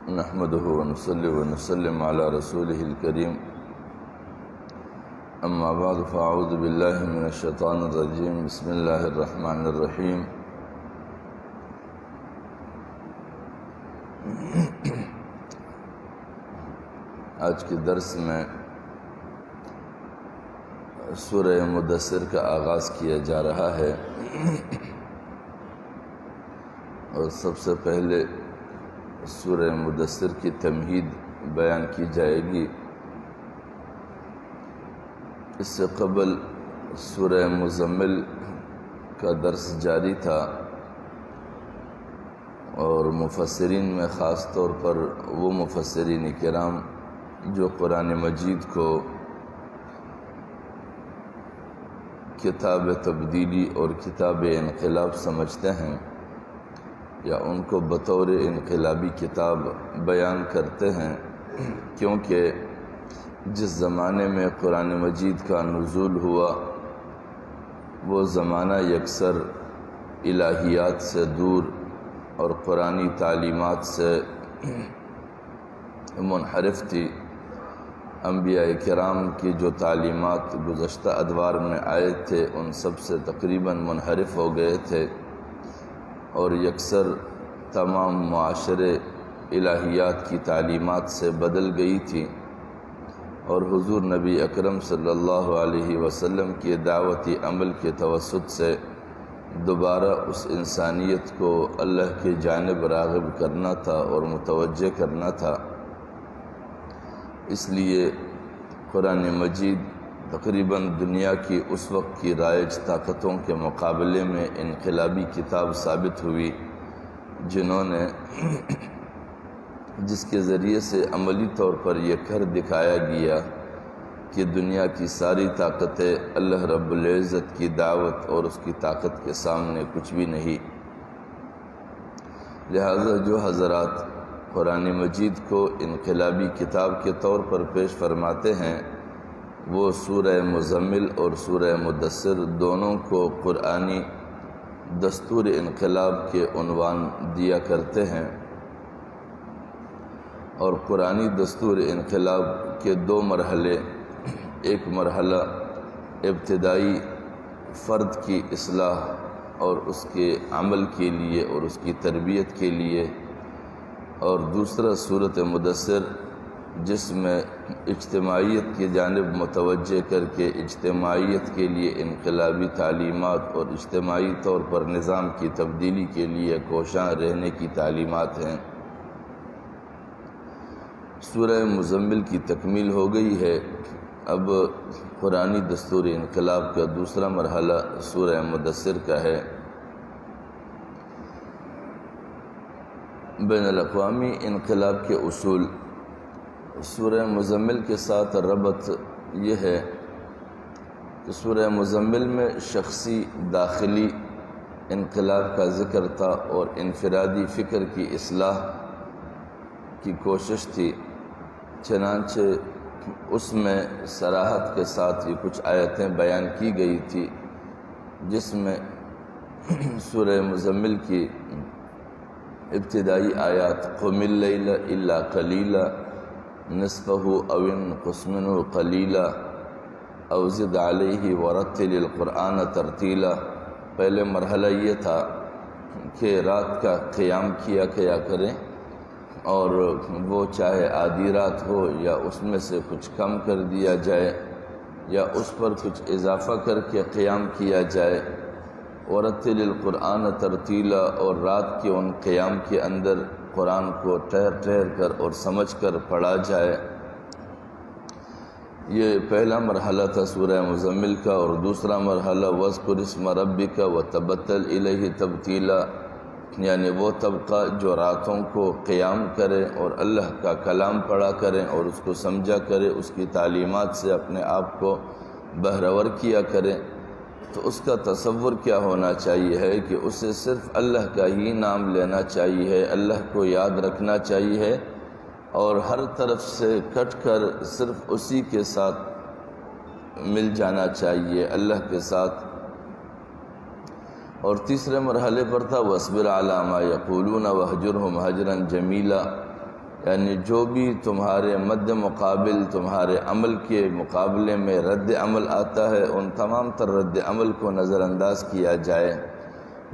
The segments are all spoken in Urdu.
نحمده ونصلي ونسلم على رسوله الكريم اما بعد فاعوذ بالله من الشیطان الرجیم بسم اللہ الرحمن الرحیم آج کے درس میں سورہ مدثر کا آغاز کیا جا رہا ہے اور سب سے پہلے سورہ مدثر کی تمہید بیان کی جائے گی۔ اس سے قبل سورہ مزمل کا درس جاری تھا اور مفسرین میں خاص طور پر وہ مفسرین کرام جو قرآن مجید کو کتاب تبدیلی اور کتاب انقلاب سمجھتے ہیں یا ان کو بطور انقلابی کتاب بیان کرتے ہیں، کیونکہ جس زمانے میں قرآن مجید کا نزول ہوا وہ زمانہ یکسر الہیات سے دور اور قرآنی تعلیمات سے منحرف تھی۔ انبیاء کرام کی جو تعلیمات گزشتہ ادوار میں آئے تھے ان سب سے تقریباً منحرف ہو گئے تھے اور یکسر تمام معاشرے الہیات کی تعلیمات سے بدل گئی تھی، اور حضور نبی اکرم صلی اللہ علیہ وسلم کی دعوتی عمل کے توسط سے دوبارہ اس انسانیت کو اللہ کی جانب راغب کرنا تھا اور متوجہ کرنا تھا۔ اس لیے قرآن مجید تقریباً دنیا کی اس وقت کی رائج طاقتوں کے مقابلے میں انقلابی کتاب ثابت ہوئی، جنہوں نے جس کے ذریعے سے عملی طور پر یہ کر دکھایا گیا کہ دنیا کی ساری طاقتیں اللہ رب العزت کی دعوت اور اس کی طاقت کے سامنے کچھ بھی نہیں۔ لہذا جو حضرات قرآن مجید کو انقلابی کتاب کے طور پر پیش فرماتے ہیں وہ سورہ مزمل اور سورہ مدثر دونوں کو قرآنی دستور انقلاب کے عنوان دیا کرتے ہیں، اور قرآنی دستور انقلاب کے دو مرحلے، ایک مرحلہ ابتدائی فرد کی اصلاح اور اس کے عمل کے لیے اور اس کی تربیت کے لیے، اور دوسرا سورۃ مدثر جس میں اجتماعیت کی جانب متوجہ کر کے اجتماعیت کے لیے انقلابی تعلیمات اور اجتماعی طور پر نظام کی تبدیلی کے لیے کوشاں رہنے کی تعلیمات ہیں۔ سورہ مزمل کی تکمیل ہو گئی ہے، اب قرآنی دستور انقلاب کا دوسرا مرحلہ سورہ مدثر کا ہے۔ بین الاقوامی انقلاب کے اصول، سورہ مزمل کے ساتھ ربط یہ ہے کہ سورہ مزمل میں شخصی داخلی انقلاب کا ذکر تھا اور انفرادی فکر کی اصلاح کی کوشش تھی، چنانچہ اس میں صراحت کے ساتھ یہ کچھ آیتیں بیان کی گئی تھی جس میں سورہ مزمل کی ابتدائی آیات قم اللیل الا قلیلا نصفہ او انقص منہ قلیلا او زد علیہ ورتل القرآن ترتیلا، پہلے مرحلہ یہ تھا کہ رات کا قیام کیا کریں، اور وہ چاہے آدھی رات ہو یا اس میں سے کچھ کم کر دیا جائے یا اس پر کچھ اضافہ کر کے قیام کیا جائے، ورتل القرآن ترتیلا، اور رات کے ان قیام کے اندر قرآن کو ٹھہر کر اور سمجھ کر پڑھا جائے۔ یہ پہلا مرحلہ تھا سورہ مزمل کا، اور دوسرا مرحلہ وَاذْكُرِ اسْمَ رَبِّكَ وَتَبَتَّلْ إِلَيْهِ تَبْتِيلًا، یعنی وہ طبقہ جو راتوں کو قیام کرے اور اللہ کا کلام پڑھا کرے اور اس کو سمجھا کرے، اس کی تعلیمات سے اپنے آپ کو بہرور کیا کرے، تو اس کا تصور کیا ہونا چاہیے ہے کہ اسے صرف اللہ کا ہی نام لینا چاہیے، اللہ کو یاد رکھنا چاہیے اور ہر طرف سے کٹ کر صرف اسی کے ساتھ مل جانا چاہیے، اللہ کے ساتھ۔ اور تیسرے مرحلے پر تھا وَاصْبِرْ عَلَىٰ مَا يَقُولُونَ وَاهْجُرْهُمْ هَجْرًا جَمِيلًا، یعنی جو بھی تمہارے مد مقابل تمہارے عمل کے مقابلے میں رد عمل آتا ہے ان تمام تر رد عمل کو نظر انداز کیا جائے،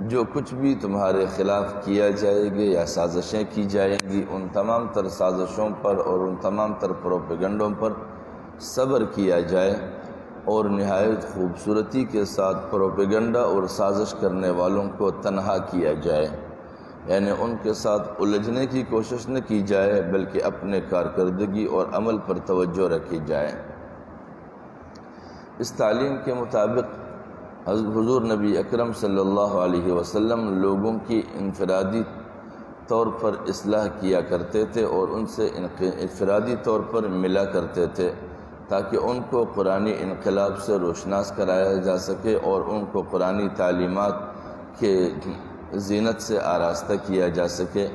جو کچھ بھی تمہارے خلاف کیا جائے گا یا سازشیں کی جائیں گی ان تمام تر سازشوں پر اور ان تمام تر پروپیگنڈوں پر صبر کیا جائے، اور نہایت خوبصورتی کے ساتھ پروپیگنڈا اور سازش کرنے والوں کو تنہا کیا جائے، یعنی ان کے ساتھ الجھنے کی کوشش نہ کی جائے بلکہ اپنے کارکردگی اور عمل پر توجہ رکھی جائے۔ اس تعلیم کے مطابق حضور نبی اکرم صلی اللہ علیہ وسلم لوگوں کی انفرادی طور پر اصلاح کیا کرتے تھے اور ان سے انفرادی طور پر ملا کرتے تھے تاکہ ان کو قرآنی انقلاب سے روشناس کرایا جا سکے اور ان کو قرآنی تعلیمات کے زینت سے آراستہ کیا جا سکے،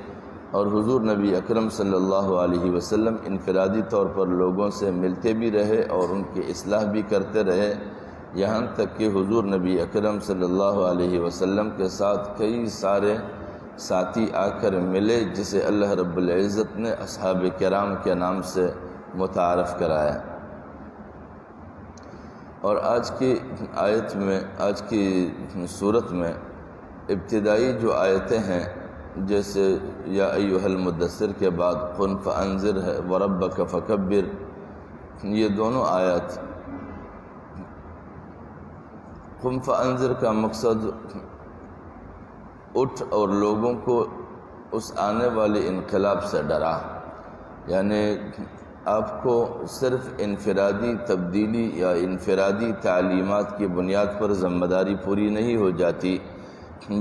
اور حضور نبی اکرم صلی اللہ علیہ وسلم انفرادی طور پر لوگوں سے ملتے بھی رہے اور ان کی اصلاح بھی کرتے رہے، یہاں تک کہ حضور نبی اکرم صلی اللہ علیہ وسلم کے ساتھ کئی سارے ساتھی آ کر ملے جسے اللہ رب العزت نے اصحاب کرام کے نام سے متعارف کرایا۔ اور آج کی آیت میں، آج کی صورت میں ابتدائی جو آیتیں ہیں جیسے یا ایھا المدثر کے بعد قم فانذر ہے وربک فکبر، یہ دونوں آیات قم فانذر کا مقصد اٹھ اور لوگوں کو اس آنے والے انقلاب سے ڈرا، یعنی آپ کو صرف انفرادی تبدیلی یا انفرادی تعلیمات کی بنیاد پر ذمہ داری پوری نہیں ہو جاتی،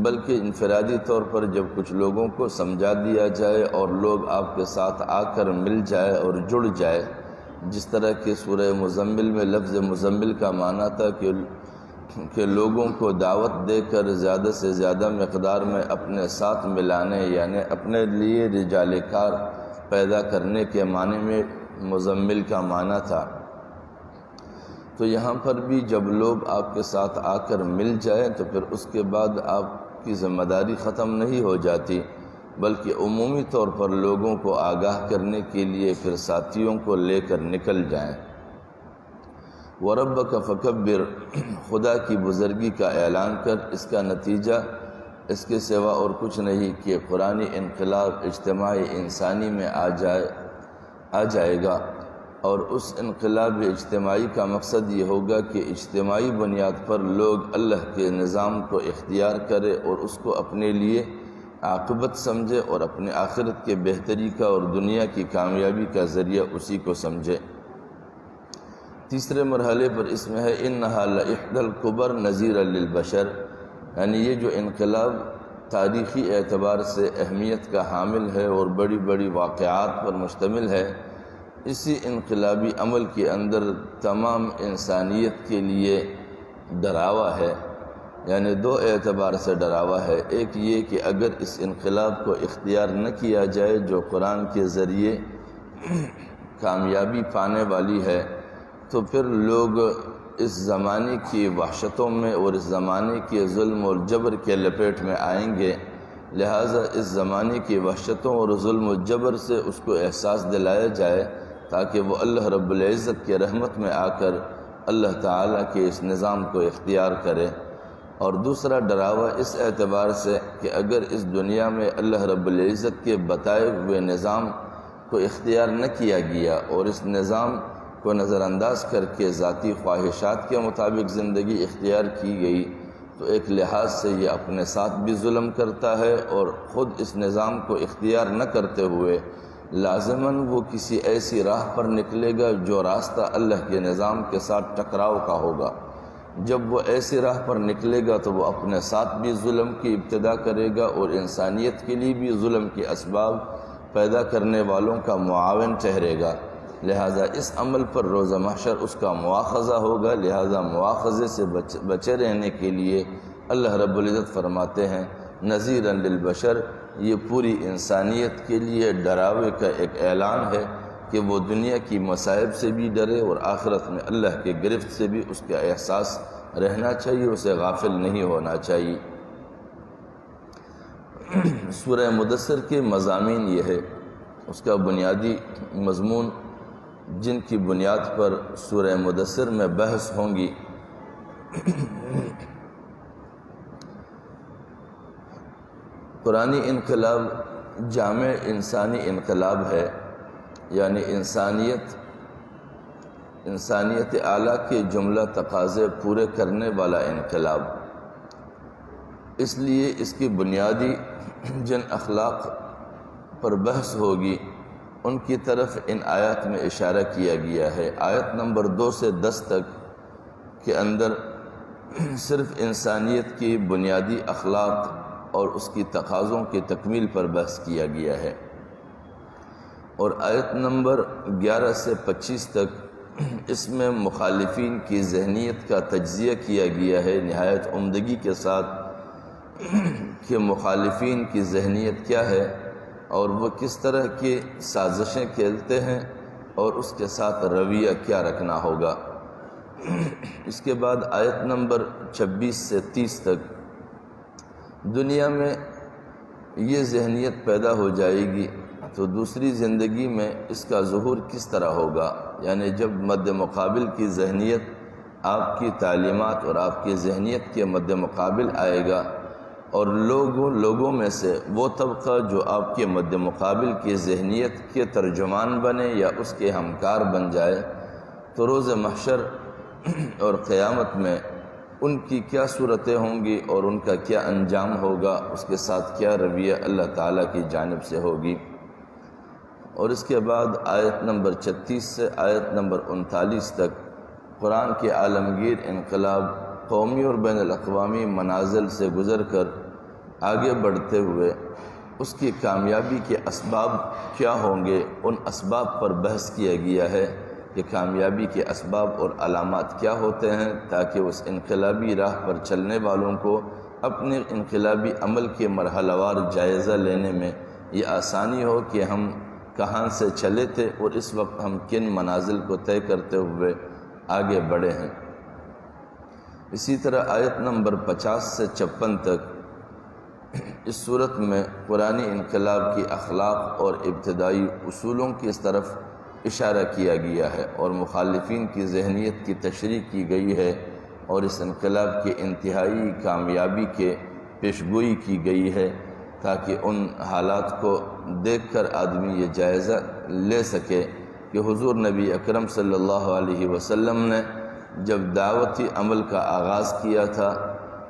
بلکہ انفرادی طور پر جب کچھ لوگوں کو سمجھا دیا جائے اور لوگ آپ کے ساتھ آ کر مل جائے اور جڑ جائے، جس طرح کہ سورہ مزمل میں لفظ مزمل کا معنی تھا کہ لوگوں کو دعوت دے کر زیادہ سے زیادہ مقدار میں اپنے ساتھ ملانے، یعنی اپنے لیے رجال کار پیدا کرنے کے معنی میں مزمل کا معنی تھا۔ تو یہاں پر بھی جب لوگ آپ کے ساتھ آ کر مل جائیں تو پھر اس کے بعد آپ کی ذمہ داری ختم نہیں ہو جاتی، بلکہ عمومی طور پر لوگوں کو آگاہ کرنے کے لیے پھر ساتھیوں کو لے کر نکل جائیں۔ وَرَبَّكَ فَكَبِّرْ، خدا کی بزرگی کا اعلان کر، اس کا نتیجہ اس کے سوا اور کچھ نہیں کہ قرآنی انقلاب اجتماعی انسانی میں آ جائے گا، اور اس انقلاب اجتماعی کا مقصد یہ ہوگا کہ اجتماعی بنیاد پر لوگ اللہ کے نظام کو اختیار کرے اور اس کو اپنے لیے عاقبت سمجھے اور اپنے آخرت کے بہتری کا اور دنیا کی کامیابی کا ذریعہ اسی کو سمجھے۔ تیسرے مرحلے پر اس میں ہے انہا لإحدى الکبر نذیرا للبشر، یعنی یہ جو انقلاب تاریخی اعتبار سے اہمیت کا حامل ہے اور بڑی بڑی واقعات پر مشتمل ہے، اسی انقلابی عمل کے اندر تمام انسانیت کے لیے ڈراوا ہے، یعنی دو اعتبار سے ڈراوا ہے۔ ایک یہ کہ اگر اس انقلاب کو اختیار نہ کیا جائے جو قرآن کے ذریعے کامیابی پانے والی ہے، تو پھر لوگ اس زمانے کی وحشتوں میں اور اس زمانے کے ظلم اور جبر کے لپیٹ میں آئیں گے، لہٰذا اس زمانے کی وحشتوں اور ظلم و جبر سے اس کو احساس دلایا جائے تاکہ وہ اللہ رب العزت کے رحمت میں آ کر اللہ تعالیٰ کے اس نظام کو اختیار کرے۔ اور دوسرا ڈراوا اس اعتبار سے کہ اگر اس دنیا میں اللہ رب العزت کے بتائے ہوئے نظام کو اختیار نہ کیا گیا اور اس نظام کو نظر انداز کر کے ذاتی خواہشات کے مطابق زندگی اختیار کی گئی تو ایک لحاظ سے یہ اپنے ساتھ بھی ظلم کرتا ہے، اور خود اس نظام کو اختیار نہ کرتے ہوئے لازماً وہ کسی ایسی راہ پر نکلے گا جو راستہ اللہ کے نظام کے ساتھ ٹکراؤ کا ہوگا۔ جب وہ ایسی راہ پر نکلے گا تو وہ اپنے ساتھ بھی ظلم کی ابتدا کرے گا اور انسانیت کے لیے بھی ظلم کے اسباب پیدا کرنے والوں کا معاون ٹھہرے گا، لہٰذا اس عمل پر روز محشر اس کا مواخذہ ہوگا۔ لہٰذا مواخذے سے بچے رہنے کے لیے اللہ رب العزت فرماتے ہیں نذیرا للبشر، یہ پوری انسانیت کے لیے ڈراوے کا ایک اعلان ہے کہ وہ دنیا کی مصائب سے بھی ڈرے اور آخرت میں اللہ کے گرفت سے بھی اس کا احساس رہنا چاہیے، اسے غافل نہیں ہونا چاہیے۔ سورہ مدثر کے مضامین یہ ہے اس کا بنیادی مضمون جن کی بنیاد پر سورہ مدثر میں بحث ہوں گی قرآنی انقلاب جامع انسانی انقلاب ہے، یعنی انسانیت اعلیٰ کے جملہ تقاضے پورے کرنے والا انقلاب۔ اس لیے اس کی بنیادی جن اخلاق پر بحث ہوگی ان کی طرف ان آیات میں اشارہ کیا گیا ہے۔ آیت نمبر 2 سے 10 تک کے اندر صرف انسانیت کی بنیادی اخلاق اور اس کی تقاضوں کی تکمیل پر بحث کیا گیا ہے، اور آیت نمبر 11 سے 25 تک اس میں مخالفین کی ذہنیت کا تجزیہ کیا گیا ہے نہایت عمدگی کے ساتھ کہ مخالفین کی ذہنیت کیا ہے اور وہ کس طرح کی سازشیں کھیلتے ہیں اور اس کے ساتھ رویہ کیا رکھنا ہوگا۔ اس کے بعد آیت نمبر 26 سے 30 تک دنیا میں یہ ذہنیت پیدا ہو جائے گی تو دوسری زندگی میں اس کا ظہور کس طرح ہوگا، یعنی جب مد مقابل کی ذہنیت آپ کی تعلیمات اور آپ کی ذہنیت کے مد مقابل آئے گا اور لوگوں میں سے وہ طبقہ جو آپ کے مد مقابل کی ذہنیت کے ترجمان بنے یا اس کے ہمکار بن جائے، تو روز محشر اور قیامت میں ان کی کیا صورتیں ہوں گی اور ان کا کیا انجام ہوگا، اس کے ساتھ کیا رویہ اللہ تعالیٰ کی جانب سے ہوگی۔ اور اس کے بعد آیت نمبر 36 سے آیت نمبر 39 تک قرآن کے عالمگیر انقلاب قومی اور بین الاقوامی منازل سے گزر کر آگے بڑھتے ہوئے اس کی کامیابی کے اسباب کیا ہوں گے، ان اسباب پر بحث کیا گیا ہے کہ کامیابی کے اسباب اور علامات کیا ہوتے ہیں، تاکہ اس انقلابی راہ پر چلنے والوں کو اپنے انقلابی عمل کے مرحلہ وار جائزہ لینے میں یہ آسانی ہو کہ ہم کہاں سے چلے تھے اور اس وقت ہم کن منازل کو طے کرتے ہوئے آگے بڑھے ہیں۔ اسی طرح آیت نمبر 50 سے 56 تک اس صورت میں قرآنی انقلاب کی اخلاق اور ابتدائی اصولوں کی اس طرف اشارہ کیا گیا ہے اور مخالفین کی ذہنیت کی تشریح کی گئی ہے اور اس انقلاب کی انتہائی کامیابی کے پیشگوئی کی گئی ہے، تاکہ ان حالات کو دیکھ کر آدمی یہ جائزہ لے سکے کہ حضور نبی اکرم صلی اللہ علیہ وسلم نے جب دعوتی عمل کا آغاز کیا تھا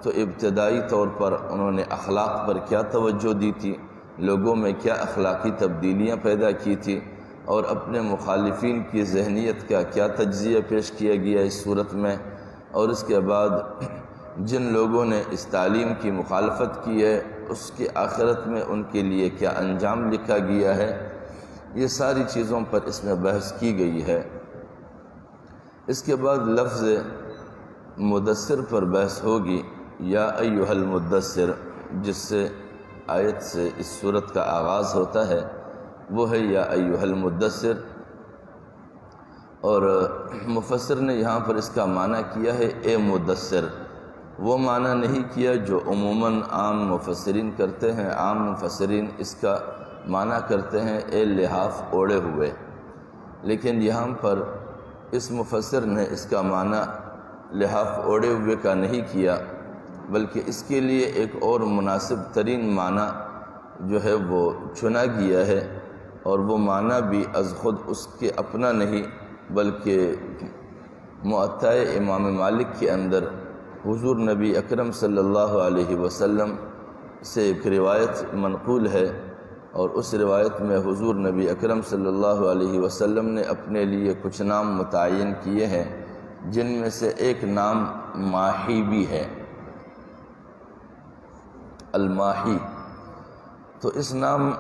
تو ابتدائی طور پر انہوں نے اخلاق پر کیا توجہ دی تھی، لوگوں میں کیا اخلاقی تبدیلیاں پیدا کی تھی، اور اپنے مخالفین کی ذہنیت کا کیا تجزیہ پیش کیا گیا اس صورت میں، اور اس کے بعد جن لوگوں نے اس تعلیم کی مخالفت کی ہے اس کی آخرت میں ان کے لیے کیا انجام لکھا گیا ہے، یہ ساری چیزوں پر اس میں بحث کی گئی ہے۔ اس کے بعد لفظ مدثر پر بحث ہوگی، یا ایھا المدثر، جس سے آیت سے اس صورت کا آغاز ہوتا ہے، وہ ہے یا ایھا المدثر، اور مفسر نے یہاں پر اس کا معنی کیا ہے اے مدثر، وہ معنی نہیں کیا جو عموماً عام مفسرین کرتے ہیں۔ عام مفسرین اس کا معنی کرتے ہیں اے لحاف اوڑھے ہوئے، لیکن یہاں پر اس مفسر نے اس کا معنی لحاف اوڑھے ہوئے کا نہیں کیا، بلکہ اس کے لیے ایک اور مناسب ترین معنی جو ہے وہ چنا گیا ہے، اور وہ معنی بھی از خود اس کے اپنا نہیں بلکہ موطأ امام مالک کے اندر حضور نبی اکرم صلی اللہ علیہ وسلم سے ایک روایت منقول ہے، اور اس روایت میں حضور نبی اکرم صلی اللہ علیہ وسلم نے اپنے لیے کچھ نام متعین کیے ہیں، جن میں سے ایک نام ماہی بھی ہے، الماہی۔ تو اس نام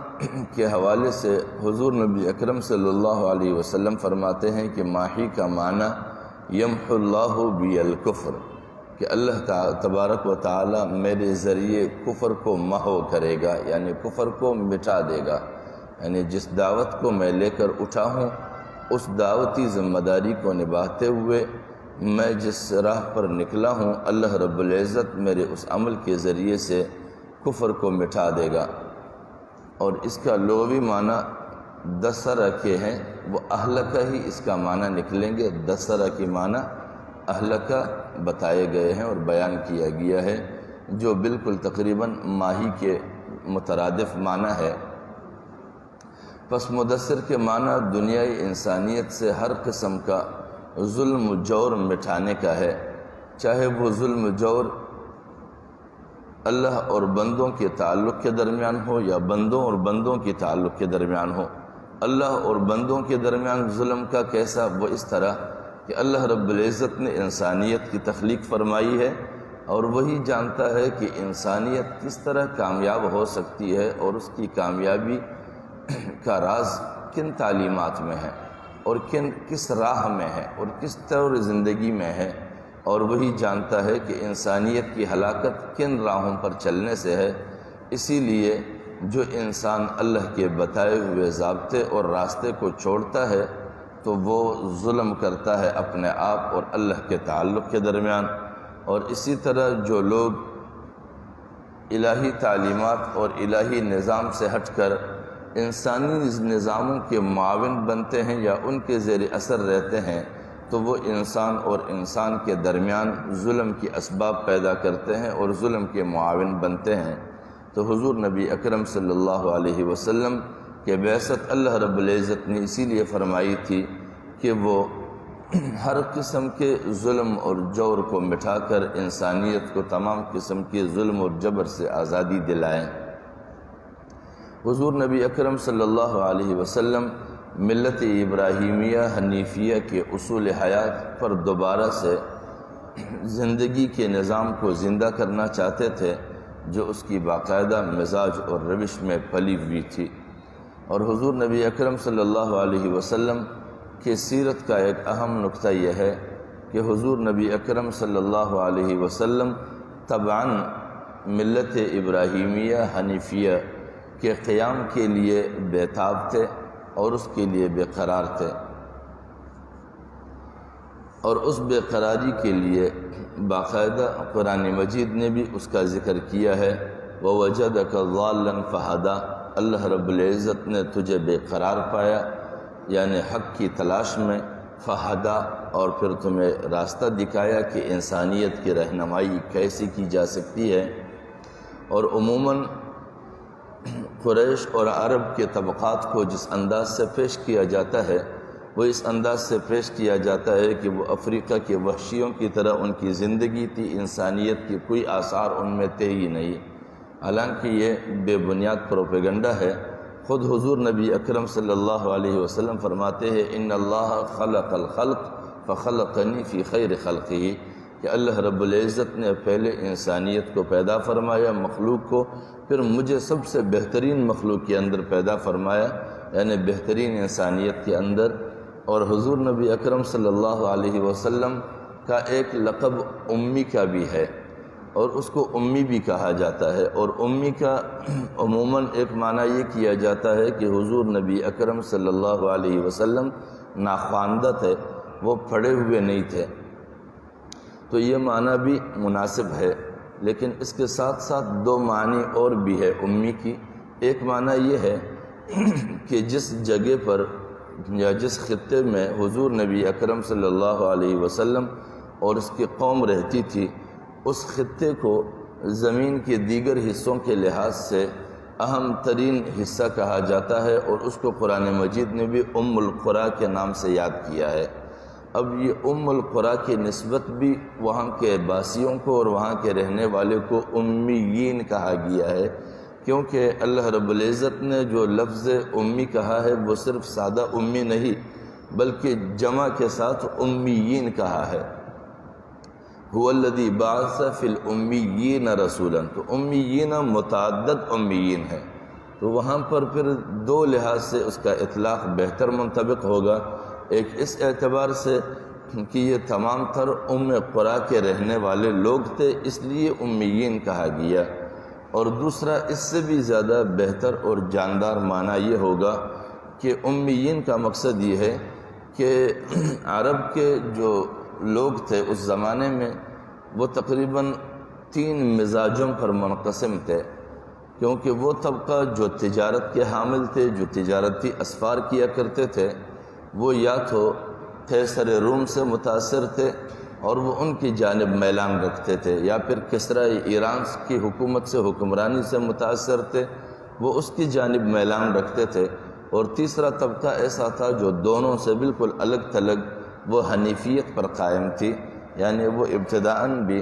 کے حوالے سے حضور نبی اکرم صلی اللہ علیہ وسلم فرماتے ہیں کہ ماہی کا معنی یمحو اللہ بی الکفر، کہ اللہ تبارک و تعالی میرے ذریعے کفر کو محو کرے گا، یعنی کفر کو مٹا دے گا، یعنی جس دعوت کو میں لے کر اٹھا ہوں اس دعوتی ذمہ داری کو نبھاتے ہوئے میں جس راہ پر نکلا ہوں، اللہ رب العزت میرے اس عمل کے ذریعے سے کفر کو مٹا دے گا۔ اور اس کا لغوی معنی دسرہ کے ہیں وہ اہلکہ ہی اس کا معنی نکلیں گے۔ دسرہ کے معنی اہلکہ بتائے گئے ہیں اور بیان کیا گیا ہے، جو بالکل تقریباً ماہی کے مترادف معنی ہے۔ پس مدثر کے معنی دنیائی انسانیت سے ہر قسم کا ظلم و جور مٹھانے کا ہے، چاہے وہ ظلم و جور اللہ اور بندوں کے تعلق کے درمیان ہو یا بندوں اور بندوں کے تعلق کے درمیان ہو۔ اللہ اور بندوں کے درمیان ظلم کا کیسا؟ وہ اس طرح کہ اللہ رب العزت نے انسانیت کی تخلیق فرمائی ہے اور وہی جانتا ہے کہ انسانیت کس طرح کامیاب ہو سکتی ہے اور اس کی کامیابی کا راز کن تعلیمات میں ہے اور کس راہ میں ہے اور کس طور زندگی میں ہے، اور وہی جانتا ہے کہ انسانیت کی ہلاکت کن راہوں پر چلنے سے ہے۔ اسی لیے جو انسان اللہ کے بتائے ہوئے ضابطے اور راستے کو چھوڑتا ہے تو وہ ظلم کرتا ہے اپنے آپ اور اللہ کے تعلق کے درمیان، اور اسی طرح جو لوگ الہی تعلیمات اور الہی نظام سے ہٹ کر انسانی نظاموں کے معاون بنتے ہیں یا ان کے زیر اثر رہتے ہیں تو وہ انسان اور انسان کے درمیان ظلم کی اسباب پیدا کرتے ہیں اور ظلم کے معاون بنتے ہیں۔ تو حضور نبی اکرم صلی اللہ علیہ وسلم کہ بعثت اللہ رب العزت نے اسی لیے فرمائی تھی کہ وہ ہر قسم کے ظلم اور جور کو مٹھا کر انسانیت کو تمام قسم کے ظلم اور جبر سے آزادی دلائیں۔ حضور نبی اکرم صلی اللہ علیہ وسلم ملت ابراہیمیہ حنیفیہ کے اصول حیات پر دوبارہ سے زندگی کے نظام کو زندہ کرنا چاہتے تھے، جو اس کی باقاعدہ مزاج اور روش میں پلی ہوئی تھی۔ اور حضور نبی اکرم صلی اللہ علیہ وسلم کی سیرت کا ایک اہم نقطہ یہ ہے کہ حضور نبی اکرم صلی اللہ علیہ وسلم طبعاً ملت ابراہیمیہ حنیفیہ کے قیام کے لیے بیتاب تھے اور اس کے لیے بے قرار تھے، اور اس بے قراری کے لیے باقاعدہ قرآن مجید نے بھی اس کا ذکر کیا ہے۔ وَوَجَدَكَ ضَالًّا فَهَدَىٰ، اللہ رب العزت نے تجھے بے قرار پایا یعنی حق کی تلاش میں، فَهَدَىٰ، اور پھر تمہیں راستہ دکھایا کہ انسانیت کی رہنمائی کیسی کی جا سکتی ہے۔ اور عموماً قریش اور عرب کے طبقات کو جس انداز سے پیش کیا جاتا ہے وہ اس انداز سے پیش کیا جاتا ہے کہ وہ افریقہ کے وحشیوں کی طرح ان کی زندگی تھی، انسانیت کی کوئی آثار ان میں تھے ہی نہیں، حالانکہ یہ بے بنیاد پروپیگنڈا ہے۔ خود حضور نبی اکرم صلی اللہ علیہ وسلم فرماتے ہیں ان اللہ خلق الخلق فخلقنی فی خیر خلقہ، کہ اللہ رب العزت نے پہلے انسانیت کو پیدا فرمایا، مخلوق کو، پھر مجھے سب سے بہترین مخلوق کے اندر پیدا فرمایا، یعنی بہترین انسانیت کے اندر۔ اور حضور نبی اکرم صلی اللہ علیہ وسلم کا ایک لقب امی کا بھی ہے، اور اس کو امی بھی کہا جاتا ہے، اور امی کا عموماً ایک معنی یہ کیا جاتا ہے کہ حضور نبی اکرم صلی اللہ علیہ وسلم ناخواندہ تھے، وہ پڑھے ہوئے نہیں تھے، تو یہ معنی بھی مناسب ہے۔ لیکن اس کے ساتھ ساتھ دو معنی اور بھی ہے امی کی۔ ایک معنی یہ ہے کہ جس جگہ پر یا جس خطے میں حضور نبی اکرم صلی اللہ علیہ وسلم اور اس کی قوم رہتی تھی، اس خطے کو زمین کے دیگر حصوں کے لحاظ سے اہم ترین حصہ کہا جاتا ہے، اور اس کو قرآن مجید نے بھی ام القریٰ کے نام سے یاد کیا ہے۔ اب یہ ام القریٰ کی نسبت بھی وہاں کے باسیوں کو اور وہاں کے رہنے والے کو امیین کہا گیا ہے، کیونکہ اللہ رب العزت نے جو لفظ امی کہا ہے وہ صرف سادہ امی نہیں بلکہ جمع کے ساتھ امیین کہا ہے۔ هو الذی بعث فی الامیین رسولا، تو امیین متعدد امیین ہے، تو وہاں پر پھر دو لحاظ سے اس کا اطلاق بہتر منطبق ہوگا۔ ایک اس اعتبار سے کہ یہ تمام تر ام قریٰ کے رہنے والے لوگ تھے، اس لیے امیین کہا گیا، اور دوسرا اس سے بھی زیادہ بہتر اور جاندار معنی یہ ہوگا کہ امیین کا مقصد یہ ہے کہ عرب کے جو لوگ تھے اس زمانے میں وہ تقریباً 3 مزاجوں پر منقسم تھے، کیونکہ وہ طبقہ جو تجارت کے حامل تھے، جو تجارتی اسفار کیا کرتے تھے، وہ یا تو قیصر روم سے متاثر تھے اور وہ ان کی جانب میلان رکھتے تھے، یا پھر کسریٰ ایران کی حکومت سے، حکمرانی سے متاثر تھے، وہ اس کی جانب میلان رکھتے تھے۔ اور تیسرا طبقہ ایسا تھا جو دونوں سے بالکل الگ تھلگ، وہ حنیفیت پر قائم تھی، یعنی وہ ابتداءً بھی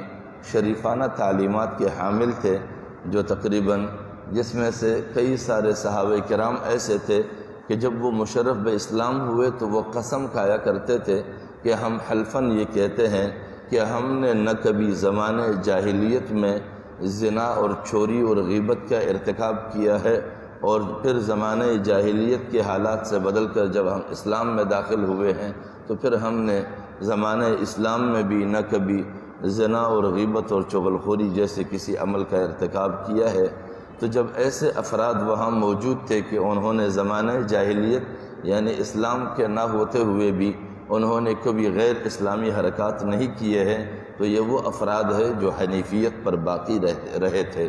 شریفانہ تعلیمات کے حامل تھے، جو تقریباً جس میں سے کئی سارے صحابہ کرام ایسے تھے کہ جب وہ مشرف بے اسلام ہوئے تو وہ قسم کھایا کرتے تھے کہ ہم حلفاً یہ کہتے ہیں کہ ہم نے نہ کبھی زمانے جاہلیت میں زنا اور چوری اور غیبت کا ارتکاب کیا ہے، اور پھر زمانہ جاہلیت کے حالات سے بدل کر جب ہم اسلام میں داخل ہوئے ہیں تو پھر ہم نے زمانہ اسلام میں بھی نہ کبھی زنا اور غیبت اور چغلخوری جیسے کسی عمل کا ارتکاب کیا ہے۔ تو جب ایسے افراد وہاں موجود تھے کہ انہوں نے زمانہ جاہلیت یعنی اسلام کے نہ ہوتے ہوئے بھی انہوں نے کبھی غیر اسلامی حرکات نہیں کیے ہیں، تو یہ وہ افراد ہیں جو حنیفیت پر باقی رہے تھے۔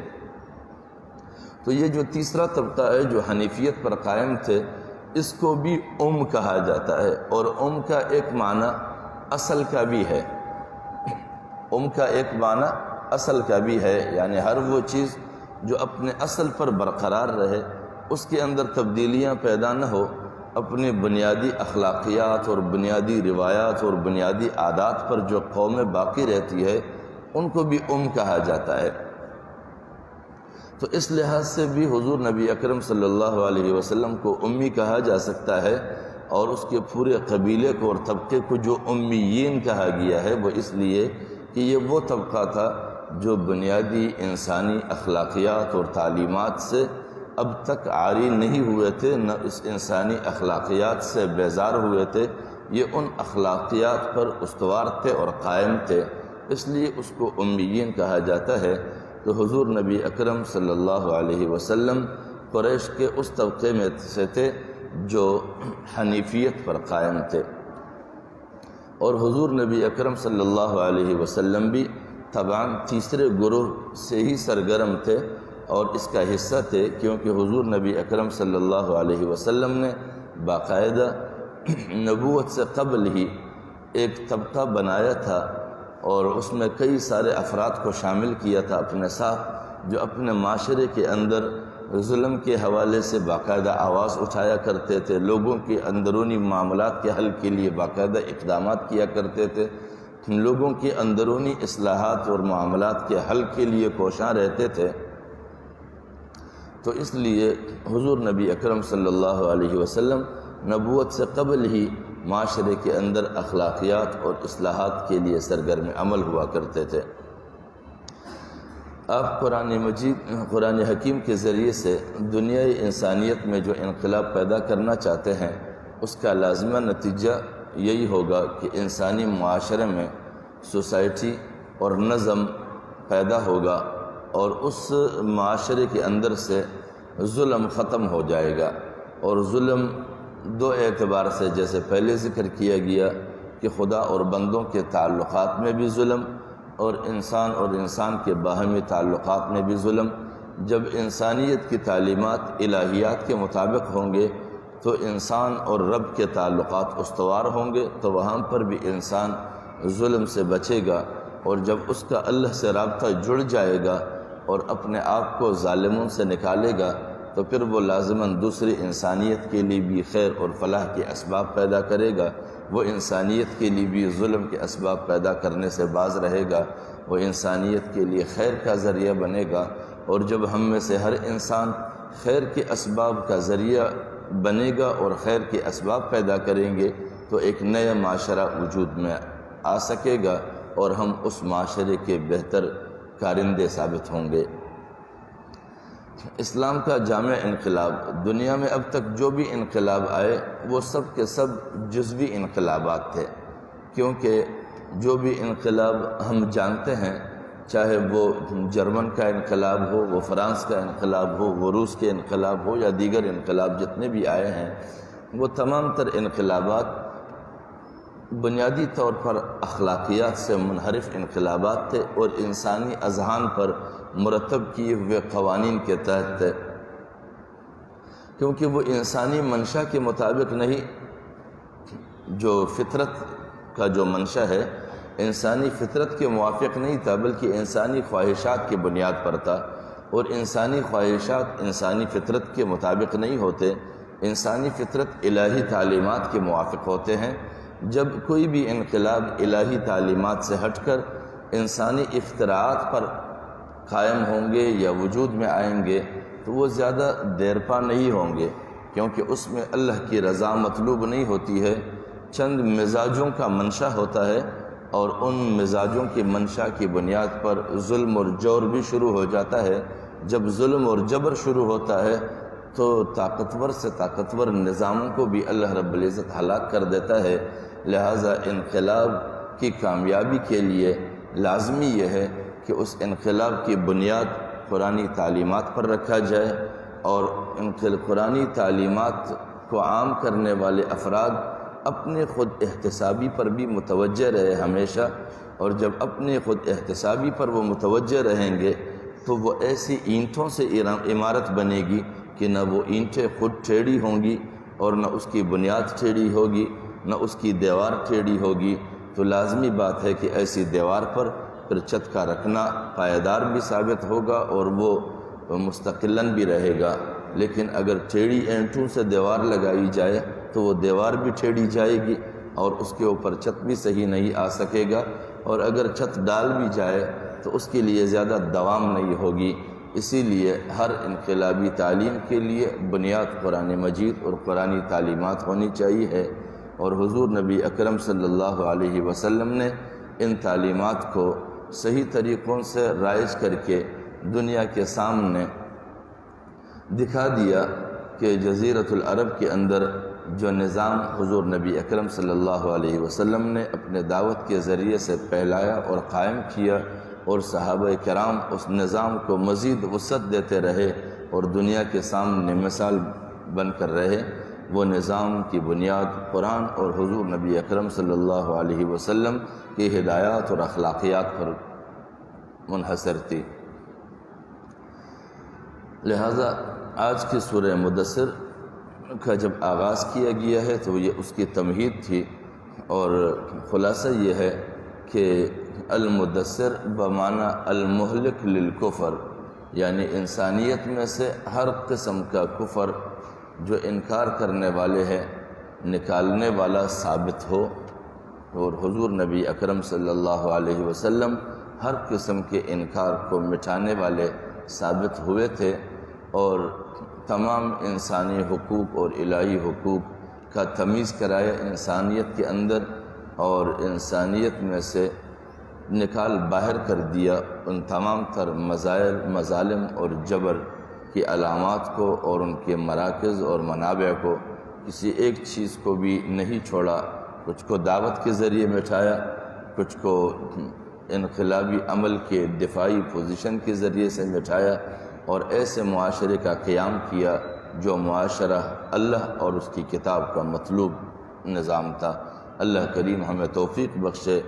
تو یہ جو تیسرا طبقہ ہے جو حنیفیت پر قائم تھے، اس کو بھی کہا جاتا ہے، اور کا ایک معنی اصل کا بھی ہے۔ کا ایک معنی اصل کا بھی ہے، یعنی ہر وہ چیز جو اپنے اصل پر برقرار رہے، اس کے اندر تبدیلیاں پیدا نہ ہو، اپنی بنیادی اخلاقیات اور بنیادی روایات اور بنیادی عادات پر جو قومیں باقی رہتی ہے، ان کو بھی کہا جاتا ہے۔ تو اس لحاظ سے بھی حضور نبی اکرم صلی اللہ علیہ وسلم کو امی کہا جا سکتا ہے، اور اس کے پورے قبیلے کو اور طبقے کو جو امیین کہا گیا ہے، وہ اس لیے کہ یہ وہ طبقہ تھا جو بنیادی انسانی اخلاقیات اور تعلیمات سے اب تک عاری نہیں ہوئے تھے، نہ اس انسانی اخلاقیات سے بیزار ہوئے تھے، یہ ان اخلاقیات پر استوار تھے اور قائم تھے، اس لیے اس کو امیین کہا جاتا ہے۔ تو حضور نبی اکرم صلی اللہ علیہ وسلم قریش کے اس طبقے میں سے تھے جو حنیفیت پر قائم تھے، اور حضور نبی اکرم صلی اللہ علیہ وسلم بھی طبعاً تیسرے گروہ سے ہی سرگرم تھے اور اس کا حصہ تھے، کیونکہ حضور نبی اکرم صلی اللہ علیہ وسلم نے باقاعدہ نبوت سے قبل ہی ایک طبقہ بنایا تھا، اور اس میں کئی سارے افراد کو شامل کیا تھا اپنے ساتھ، جو اپنے معاشرے کے اندر ظلم کے حوالے سے باقاعدہ آواز اٹھایا کرتے تھے، لوگوں کے اندرونی معاملات کے حل کے لیے باقاعدہ اقدامات کیا کرتے تھے، لوگوں کے اندرونی اصلاحات اور معاملات کے حل کے لیے کوشاں رہتے تھے۔ تو اس لیے حضور نبی اکرم صلی اللہ علیہ وسلم نبوت سے قبل ہی معاشرے کے اندر اخلاقیات اور اصلاحات کے لیے سرگرم عمل ہوا کرتے تھے۔ آپ قرآن حکیم کے ذریعے سے دنیائے انسانیت میں جو انقلاب پیدا کرنا چاہتے ہیں، اس کا لازمہ نتیجہ یہی ہوگا کہ انسانی معاشرے میں سوسائٹی اور نظم پیدا ہوگا، اور اس معاشرے کے اندر سے ظلم ختم ہو جائے گا۔ اور ظلم دو اعتبار سے، جیسے پہلے ذکر کیا گیا کہ خدا اور بندوں کے تعلقات میں بھی ظلم، اور انسان کے باہمی تعلقات میں بھی ظلم۔ جب انسانیت کی تعلیمات الہیات کے مطابق ہوں گے تو انسان اور رب کے تعلقات استوار ہوں گے، تو وہاں پر بھی انسان ظلم سے بچے گا، اور جب اس کا اللہ سے رابطہ جڑ جائے گا اور اپنے آپ کو ظالموں سے نکالے گا، تو پھر وہ لازماً دوسری انسانیت کے لیے بھی خیر اور فلاح کے اسباب پیدا کرے گا، وہ انسانیت کے لیے بھی ظلم کے اسباب پیدا کرنے سے باز رہے گا، وہ انسانیت کے لیے خیر کا ذریعہ بنے گا۔ اور جب ہم میں سے ہر انسان خیر کے اسباب کا ذریعہ بنے گا اور خیر کے اسباب پیدا کریں گے، تو ایک نیا معاشرہ وجود میں آ سکے گا، اور ہم اس معاشرے کے بہتر کارندے ثابت ہوں گے۔ اسلام کا جامع انقلاب، دنیا میں اب تک جو بھی انقلاب آئے وہ سب کے سب جزوی انقلابات تھے، کیونکہ جو بھی انقلاب ہم جانتے ہیں، چاہے وہ جرمن کا انقلاب ہو، وہ فرانس کا انقلاب ہو، وہ روس کے انقلاب ہو، یا دیگر انقلاب جتنے بھی آئے ہیں، وہ تمام تر انقلابات بنیادی طور پر اخلاقیات سے منحرف انقلابات تھے، اور انسانی اذہان پر مرتب کیے ہوئے قوانین کے تحت ہے، کیونکہ وہ انسانی منشا کے مطابق نہیں، جو فطرت کا جو منشا ہے انسانی فطرت کے موافق نہیں تھا، بلکہ انسانی خواہشات کی بنیاد پر تھا، اور انسانی خواہشات انسانی فطرت کے مطابق نہیں ہوتے، انسانی فطرت الہی تعلیمات کے موافق ہوتے ہیں۔ جب کوئی بھی انقلاب الہی تعلیمات سے ہٹ کر انسانی اختراعات پر قائم ہوں گے یا وجود میں آئیں گے تو وہ زیادہ دیر پا نہیں ہوں گے، کیونکہ اس میں اللہ کی رضا مطلوب نہیں ہوتی ہے، چند مزاجوں کا منشا ہوتا ہے، اور ان مزاجوں کی منشا کی بنیاد پر ظلم اور جور بھی شروع ہو جاتا ہے۔ جب ظلم اور جبر شروع ہوتا ہے تو طاقتور سے طاقتور نظاموں کو بھی اللہ رب العزت ہلاک کر دیتا ہے۔ لہٰذا انقلاب کی کامیابی کے لیے لازمی یہ ہے کہ اس انقلاب کی بنیاد قرآنی تعلیمات پر رکھا جائے، اور قرآنی تعلیمات کو عام کرنے والے افراد اپنے خود احتسابی پر بھی متوجہ رہے ہمیشہ، اور جب اپنے خود احتسابی پر وہ متوجہ رہیں گے تو وہ ایسی اینٹوں سے عمارت بنے گی کہ نہ وہ اینٹیں خود ٹیڑھی ہوں گی اور نہ اس کی بنیاد ٹیڑھی ہوگی، نہ اس کی دیوار ٹیڑھی ہوگی۔ تو لازمی بات ہے کہ ایسی دیوار پر پھر چھت کا رکھنا پائیدار بھی ثابت ہوگا اور وہ مستقلاً بھی رہے گا۔ لیکن اگر ٹیڑھی اینٹوں سے دیوار لگائی جائے تو وہ دیوار بھی ٹیڑھی جائے گی اور اس کے اوپر چھت بھی صحیح نہیں آ سکے گا، اور اگر چھت ڈال بھی جائے تو اس کے لیے زیادہ دوام نہیں ہوگی۔ اسی لیے ہر انقلابی تعلیم کے لیے بنیاد قرآن مجید اور قرآنی تعلیمات ہونی چاہیے، اور حضور نبی اکرم صلی اللہ علیہ وسلم نے ان تعلیمات کو صحیح طریقوں سے رائج کر کے دنیا کے سامنے دکھا دیا کہ جزیرۃ العرب کے اندر جو نظام حضور نبی اکرم صلی اللہ علیہ وسلم نے اپنے دعوت کے ذریعے سے پھیلایا اور قائم کیا، اور صحابہ کرام اس نظام کو مزید وسعت دیتے رہے اور دنیا کے سامنے مثال بن کر رہے، وہ نظام کی بنیاد قرآن اور حضور نبی اکرم صلی اللہ علیہ وسلم کی ہدایات اور اخلاقیات پر منحصر تھی۔ لہذا آج کی سورہ مدثر کا جب آغاز کیا گیا ہے تو یہ اس کی تمہید تھی، اور خلاصہ یہ ہے کہ المدثر بمعنی المہلک للکفر، یعنی انسانیت میں سے ہر قسم کا کفر جو انکار کرنے والے ہیں نکالنے والا ثابت ہو، اور حضور نبی اکرم صلی اللہ علیہ وسلم ہر قسم کے انکار کو مٹانے والے ثابت ہوئے تھے، اور تمام انسانی حقوق اور الہی حقوق کا تمیز کرایا انسانیت کے اندر، اور انسانیت میں سے نکال باہر کر دیا ان تمام تر مظاہر، مظالم اور جبر کی علامات کو اور ان کے مراکز اور منابع کو، کسی ایک چیز کو بھی نہیں چھوڑا، کچھ کو دعوت کے ذریعے مٹایا، کچھ کو انقلابی عمل کے دفاعی پوزیشن کے ذریعے سے مٹایا، اور ایسے معاشرے کا قیام کیا جو معاشرہ اللہ اور اس کی کتاب کا مطلوب نظام تھا۔ اللہ کریم ہمیں توفیق بخشے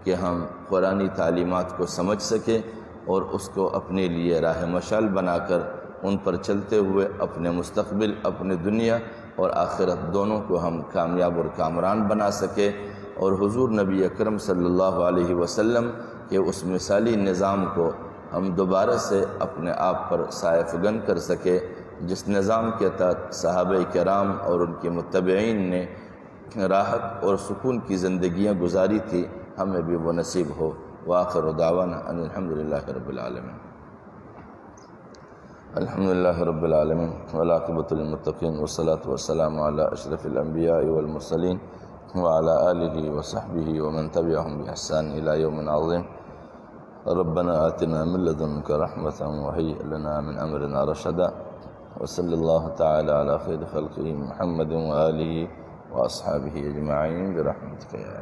کہ ہم قرآنی تعلیمات کو سمجھ سکیں اور اس کو اپنے لیے راہ مشعل بنا کر ان پر چلتے ہوئے اپنے مستقبل، اپنے دنیا اور آخرت دونوں کو ہم کامیاب اور کامران بنا سکیں، اور حضور نبی اکرم صلی اللہ علیہ وسلم کے اس مثالی نظام کو ہم دوبارہ سے اپنے آپ پر سایہ فگن کر سکے، جس نظام کے تحت صحابہ کرام اور ان کے متبعین نے راحت اور سکون کی زندگیاں گزاری تھی، ہمیں بھی وہ نصیب ہو۔ وآخر دعوانا ان الحمدللہ رب العالمین۔ الحمدللہ رب العالمین والعاقبۃ للمتقین والصلاة والسلام علی اشرف الانبیاء والمرسلین وعلی آلہ وصحبہ ومن تبعہم بإحسان الی یوم عظیم۔ ربنا آتنا من لدنک رحمۃ وہیئ لنا من امرنا رشدا، وصلی اللہ تعالی علی خیر خلقہ محمد وآلہ واصحابہ اجمعین برحمتک یا